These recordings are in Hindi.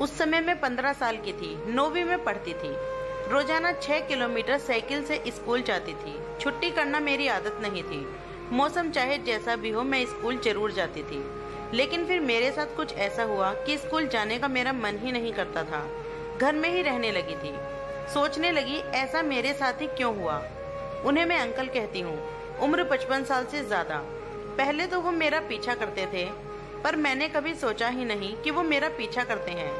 उस समय मैं 15 साल की थी, 9वीं में पढ़ती थी। रोजाना 6 किलोमीटर साइकिल से स्कूल जाती थी। छुट्टी करना मेरी आदत नहीं थी। मौसम चाहे जैसा भी हो, मैं स्कूल जरूर जाती थी। लेकिन फिर मेरे साथ कुछ ऐसा हुआ कि स्कूल जाने का मेरा मन ही नहीं करता था। घर में ही रहने लगी थी। सोचने लगी ऐसा मेरे साथ ही क्यों हुआ। उन्हें मैं अंकल कहती हूँ। उम्र 55 साल से ज्यादा। पहले तो वो मेरा पीछा करते थे, पर मैंने कभी सोचा ही नहीं कि वो मेरा पीछा करते हैं।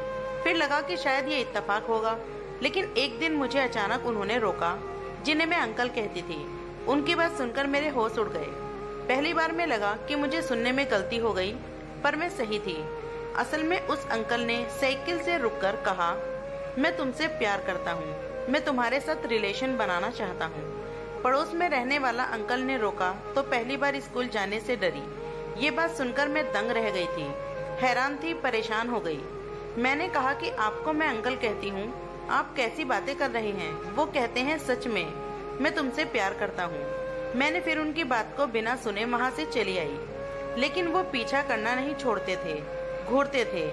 फिर लगा कि शायद ये इत्तेफाक होगा। लेकिन एक दिन मुझे अचानक उन्होंने रोका, जिन्हें मैं अंकल कहती थी। उनकी बात सुनकर मेरे होश उड़ गए। पहली बार में लगा कि मुझे सुनने में गलती हो गई, पर मैं सही थी। असल में उस अंकल ने साइकिल से रुककर कहा, मैं तुमसे प्यार करता हूँ, मैं तुम्हारे साथ रिलेशन बनाना चाहता हूँ। पड़ोस में रहने वाला अंकल ने रोका तो पहली बार स्कूल जाने से डरी। ये बात सुनकर मैं दंग रह गई थी, हैरान थी, परेशान हो गई। मैंने कहा कि आपको मैं अंकल कहती हूँ, आप कैसी बातें कर रहे हैं। वो कहते हैं सच में, मैं तुमसे प्यार करता हूँ। मैंने फिर उनकी बात को बिना सुने वहाँ से चली आई। लेकिन वो पीछा करना नहीं छोड़ते थे, घूरते थे।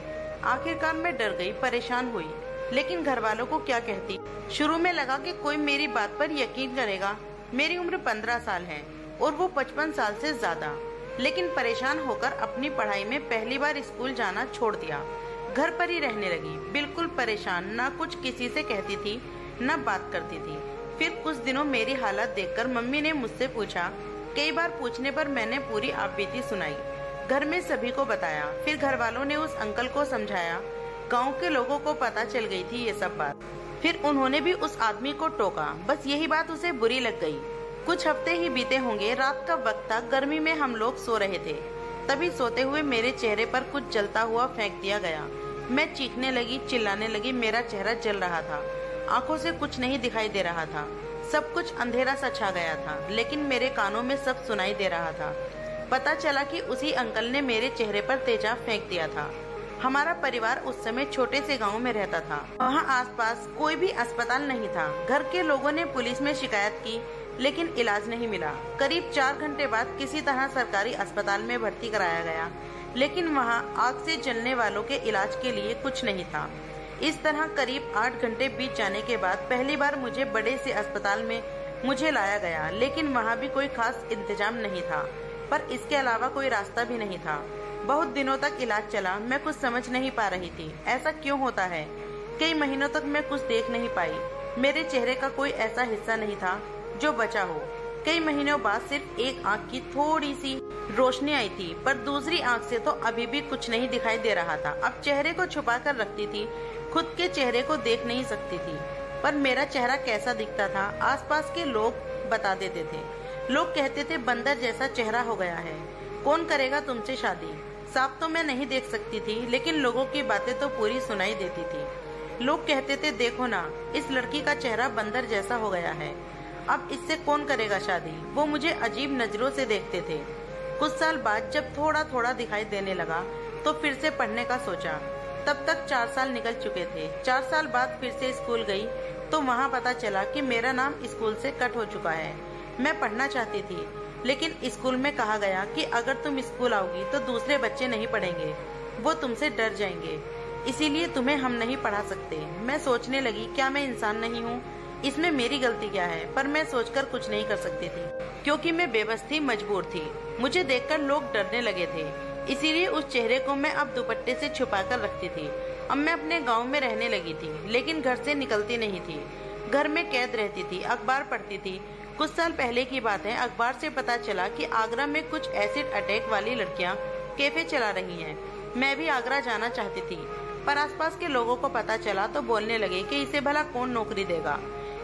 आखिरकार मैं डर गई, परेशान हुई। लेकिन घर वालों को क्या कहती। शुरू में लगा कि कोई मेरी बात पर यकीन करेगा। मेरी उम्र 15 साल है और वो 55 साल से ज्यादा। लेकिन परेशान होकर अपनी पढ़ाई में पहली बार स्कूल जाना छोड़ दिया। घर पर ही रहने लगी, बिल्कुल परेशान, ना कुछ किसी से कहती थी, ना बात करती थी। फिर कुछ दिनों मेरी हालत देखकर मम्मी ने मुझसे पूछा। कई बार पूछने पर मैंने पूरी आपबीती सुनाई, घर में सभी को बताया। फिर घर वालों ने उस अंकल को समझाया। गांव के लोगों को पता चल गई थी ये सब बात। फिर उन्होंने भी उस आदमी को टोका। बस यही बात उसे बुरी लग गई। कुछ हफ्ते ही बीते होंगे। रात का वक्त था, गर्मी में हम लोग सो रहे थे। तभी सोते हुए मेरे चेहरे पर कुछ जलता हुआ फेंक दिया गया। मैं चीखने लगी, चिल्लाने लगी। मेरा चेहरा जल रहा था, आंखों से कुछ नहीं दिखाई दे रहा था। सब कुछ अंधेरा सा छा गया था, लेकिन मेरे कानों में सब सुनाई दे रहा था। पता चला कि उसी अंकल ने मेरे चेहरे पर तेजाब फेंक दिया था। हमारा परिवार उस समय छोटे से गांव में रहता था। वहाँ आसपास कोई भी अस्पताल नहीं था। घर के लोगों ने पुलिस में शिकायत की, लेकिन इलाज नहीं मिला। करीब 4 घंटे बाद किसी तरह सरकारी अस्पताल में भर्ती कराया गया, लेकिन वहाँ आग से जलने वालों के इलाज के लिए कुछ नहीं था। इस तरह करीब 8 घंटे बीत जाने के बाद पहली बार मुझे बड़े से अस्पताल में मुझे लाया गया, लेकिन वहाँ भी कोई खास इंतजाम नहीं था, पर इसके अलावा कोई रास्ता भी नहीं था। बहुत दिनों तक इलाज चला। मैं कुछ समझ नहीं पा रही थी, ऐसा क्यों होता है। कई महीनों तक मैं कुछ देख नहीं पाई। मेरे चेहरे का कोई ऐसा हिस्सा नहीं था जो बचा हो। कई महीनों बाद सिर्फ एक आंख की थोड़ी सी रोशनी आई थी, पर दूसरी आंख से तो अभी भी कुछ नहीं दिखाई दे रहा था। अब चेहरे को छुपा कर रखती थी, खुद के चेहरे को देख नहीं सकती थी। पर मेरा चेहरा कैसा दिखता था, आसपास के लोग बता देते थे। लोग कहते थे बंदर जैसा चेहरा हो गया है, कौन करेगा तुमसे शादी। साफ तो मैं नहीं देख सकती थी, लेकिन लोगों की बातें तो पूरी सुनाई देती थी। लोग कहते थे देखो ना, इस लड़की का चेहरा बंदर जैसा हो गया है, अब इससे कौन करेगा शादी। वो मुझे अजीब नजरों से देखते थे। कुछ साल बाद जब थोड़ा थोड़ा दिखाई देने लगा तो फिर से पढ़ने का सोचा। तब तक 4 साल निकल चुके थे। 4 साल बाद फिर से स्कूल गई तो वहाँ पता चला कि मेरा नाम स्कूल से कट हो चुका है। मैं पढ़ना चाहती थी, लेकिन स्कूल में कहा गया कि अगर तुम स्कूल आओगी तो दूसरे बच्चे नहीं पढ़ेंगे, वो तुमसे डर जाएंगे, इसीलिए तुम्हें हम नहीं पढ़ा सकते। मैं सोचने लगी क्या मैं इंसान नहीं हूँ, इसमें मेरी गलती क्या है। पर मैं सोचकर कुछ नहीं कर सकती थी, क्योंकि मैं बेबस थी, मजबूर थी। मुझे देखकर लोग डरने लगे थे, इसीलिए उस चेहरे को मैं अब दुपट्टे से छुपा कर रखती थी। अब मैं अपने गाँव में रहने लगी थी, लेकिन घर से निकलती नहीं थी। घर में कैद रहती थी, अखबार पढ़ती थी। कुछ साल पहले की बात है, अखबार से पता चला कि आगरा में कुछ एसिड अटैक वाली लड़कियां कैफे चला रही हैं। मैं भी आगरा जाना चाहती थी, पर आसपास के लोगों को पता चला तो बोलने लगे कि इसे भला कौन नौकरी देगा,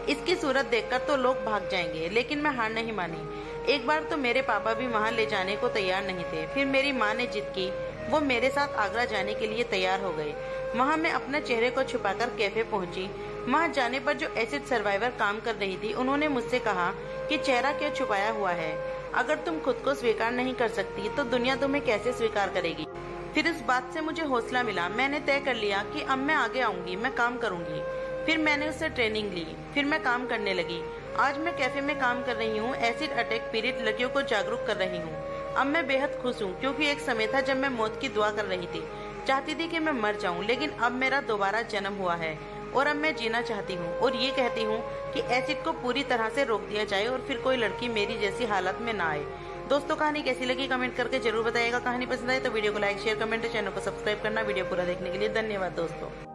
इसकी सूरत देखकर तो लोग भाग जाएंगे। लेकिन मैं हार नहीं मानी। एक बार तो मेरे पापा भी वहाँ ले जाने को तैयार नहीं थे। फिर मेरी माँ ने जिद की, वो मेरे साथ आगरा जाने के लिए तैयार हो गए। वहाँ मैं अपने चेहरे को छुपाकर कैफे पहुंची। वहाँ जाने पर जो एसिड सर्वाइवर काम कर रही थी, उन्होंने मुझसे कहा कि चेहरा क्यों छुपाया हुआ है, अगर तुम खुद को स्वीकार नहीं कर सकती तो दुनिया तुम्हें कैसे स्वीकार करेगी। फिर इस बात से मुझे हौसला मिला। मैंने तय कर लिया कि अब मैं आगे आऊंगी, मैं काम करूंगी। फिर मैंने उससे ट्रेनिंग ली, फिर मैं काम करने लगी। आज मैं कैफे में काम कर रही हूँ, एसिड अटैक पीड़ित लड़कियों को जागरूक कर रही हूँ। अब मैं बेहद खुश हूँ, क्योंकि एक समय था जब मैं मौत की दुआ कर रही थी, चाहती थी कि मैं मर जाऊं, लेकिन अब मेरा दोबारा जन्म हुआ है और अब मैं जीना चाहती हूँ और ये कहती हूँ कि एसिड को पूरी तरह से रोक दिया जाए और फिर कोई लड़की मेरी जैसी हालत में ना आए। दोस्तों, कहानी कैसी लगी कमेंट करके जरूर बताइएगा। कहानी पसंद आए तो वीडियो को लाइक, शेयर, कमेंट और चैनल को सब्सक्राइब करना। वीडियो पूरा देखने के लिए धन्यवाद दोस्तों।